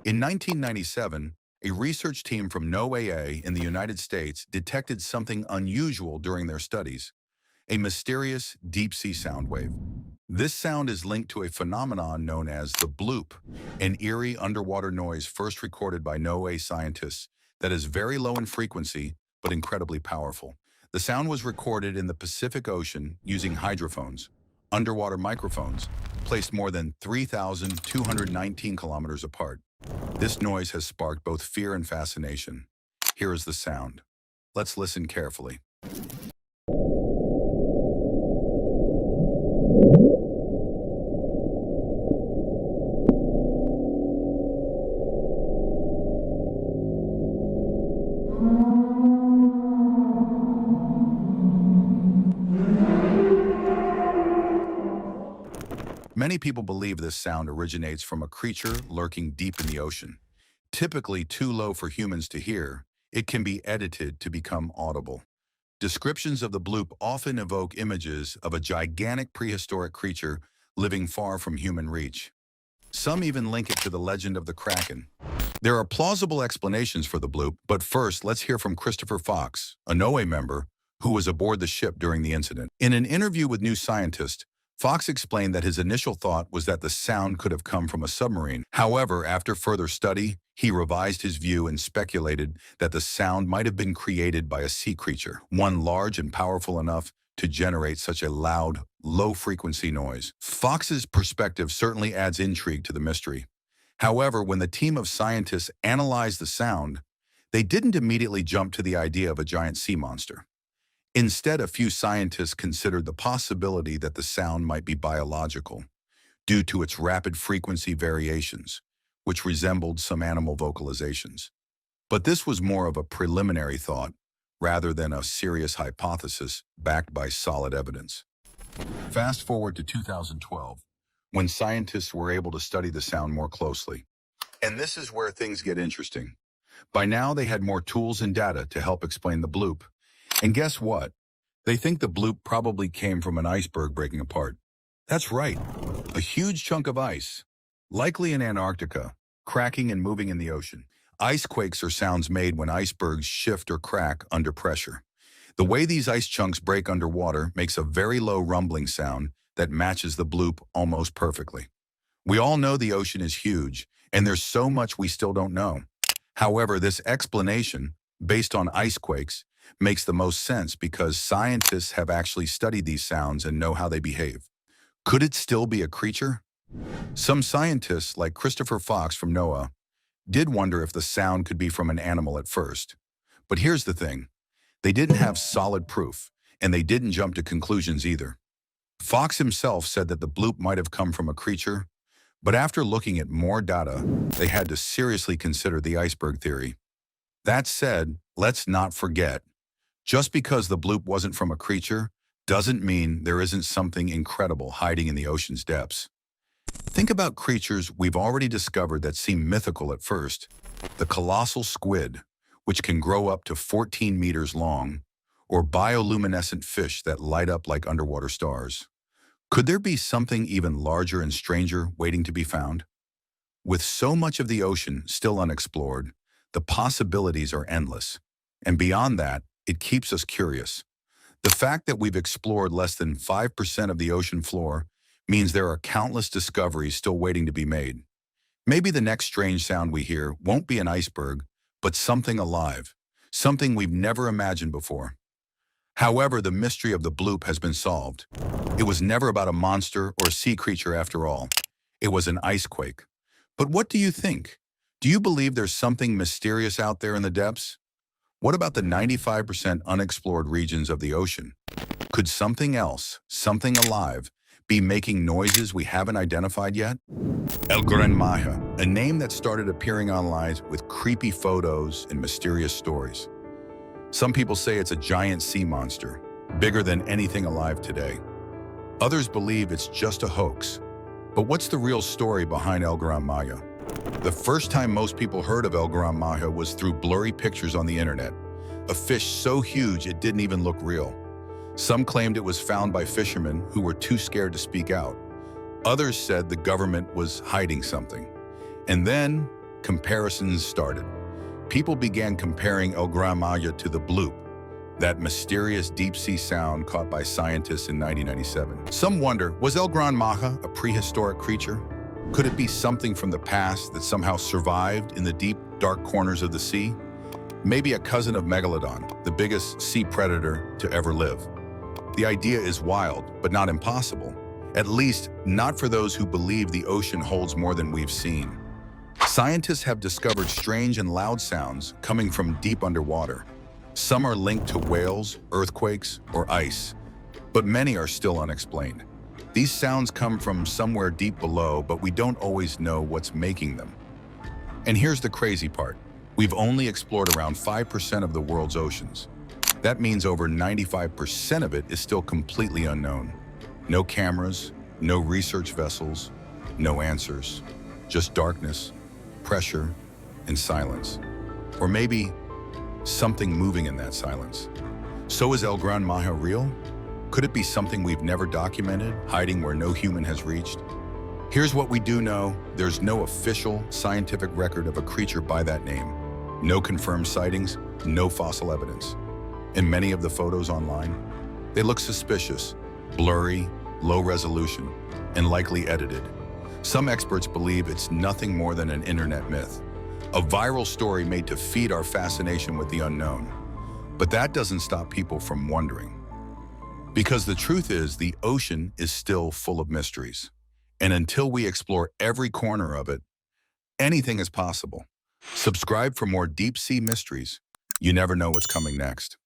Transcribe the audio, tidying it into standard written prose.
In 1997, a research team from NOAA in the United States detected something unusual during their studies, a mysterious deep-sea sound wave. This sound is linked to a phenomenon known as the bloop, an eerie underwater noise first recorded by NOAA scientists that is very low in frequency but incredibly powerful. The sound was recorded in the Pacific Ocean using hydrophones, underwater microphones, placed more than 3,219 kilometers apart. This noise has sparked both fear and fascination. Here is the sound. Let's listen carefully. Many people believe this sound originates from a creature lurking deep in the ocean. Typically too low for humans to hear, it can be edited to become audible. Descriptions of the bloop often evoke images of a gigantic prehistoric creature living far from human reach. Some even link it to the legend of the Kraken. There are plausible explanations for the bloop, but first let's hear from Christopher Fox, a NOAA member who was aboard the ship during the incident. In an interview with New Scientist, Fox explained that his initial thought was that the sound could have come from a submarine. However, after further study, he revised his view and speculated that the sound might have been created by a sea creature, one large and powerful enough to generate such a loud, low-frequency noise. Fox's perspective certainly adds intrigue to the mystery. However, when the team of scientists analyzed the sound, they didn't immediately jump to the idea of a giant sea monster. Instead, a few scientists considered the possibility that the sound might be biological, due to its rapid frequency variations, which resembled some animal vocalizations. But this was more of a preliminary thought, rather than a serious hypothesis backed by solid evidence. Fast forward to 2012, when scientists were able to study the sound more closely. And this is where things get interesting. By now, they had more tools and data to help explain the bloop. And guess what? They think the bloop probably came from an iceberg breaking apart. That's right, a huge chunk of ice, likely in Antarctica, cracking and moving in the ocean. Ice quakes are sounds made when icebergs shift or crack under pressure. The way these ice chunks break underwater makes a very low rumbling sound that matches the bloop almost perfectly. We all know the ocean is huge, and there's so much we still don't know. However, this explanation, based on ice quakes, makes the most sense because scientists have actually studied these sounds and know how they behave. Could it still be a creature? Some scientists, like Christopher Fox from NOAA, did wonder if the sound could be from an animal at first. But here's the thing. They didn't have solid proof, and they didn't jump to conclusions either. Fox himself said that the bloop might have come from a creature, but after looking at more data, they had to seriously consider the iceberg theory. That said, let's not forget, just because the bloop wasn't from a creature doesn't mean there isn't something incredible hiding in the ocean's depths. Think about creatures we've already discovered that seem mythical at first. The colossal squid, which can grow up to 14 meters long, or bioluminescent fish that light up like underwater stars. Could there be something even larger and stranger waiting to be found? With so much of the ocean still unexplored, the possibilities are endless. And beyond that, it keeps us curious. The fact that we've explored less than 5% of the ocean floor means there are countless discoveries still waiting to be made. Maybe the next strange sound we hear won't be an iceberg, but something alive, something we've never imagined before. However, the mystery of the bloop has been solved. It was never about a monster or a sea creature after all. It was an ice quake. But what do you think? Do you believe there's something mysterious out there in the depths? What about the 95% unexplored regions of the ocean? Could something else, something alive, be making noises we haven't identified yet? El Gran Maja, a name that started appearing online with creepy photos and mysterious stories. Some people say it's a giant sea monster, bigger than anything alive today. Others believe it's just a hoax. But what's the real story behind El Gran Maja? The first time most people heard of El Gran Maja was through blurry pictures on the internet. A fish so huge it didn't even look real. Some claimed it was found by fishermen who were too scared to speak out. Others said the government was hiding something. And then, comparisons started. People began comparing El Gran Maja to the Bloop, that mysterious deep-sea sound caught by scientists in 1997. Some wonder, was El Gran Maja a prehistoric creature? Could it be something from the past that somehow survived in the deep, dark corners of the sea? Maybe a cousin of Megalodon, the biggest sea predator to ever live. The idea is wild, but not impossible. At least, not for those who believe the ocean holds more than we've seen. Scientists have discovered strange and loud sounds coming from deep underwater. Some are linked to whales, earthquakes, or ice, but many are still unexplained. These sounds come from somewhere deep below, but we don't always know what's making them. And here's the crazy part. We've only explored around 5% of the world's oceans. That means over 95% of it is still completely unknown. No cameras, no research vessels, no answers. Just darkness, pressure, and silence. Or maybe something moving in that silence. So is El Gran Maja real? Could it be something we've never documented, hiding where no human has reached? Here's what we do know. There's no official scientific record of a creature by that name. No confirmed sightings, no fossil evidence. In many of the photos online, they look suspicious, blurry, low resolution, and likely edited. Some experts believe it's nothing more than an internet myth, a viral story made to feed our fascination with the unknown. But that doesn't stop people from wondering. Because the truth is, the ocean is still full of mysteries. And until we explore every corner of it, anything is possible. Subscribe for more deep sea mysteries. You never know what's coming next.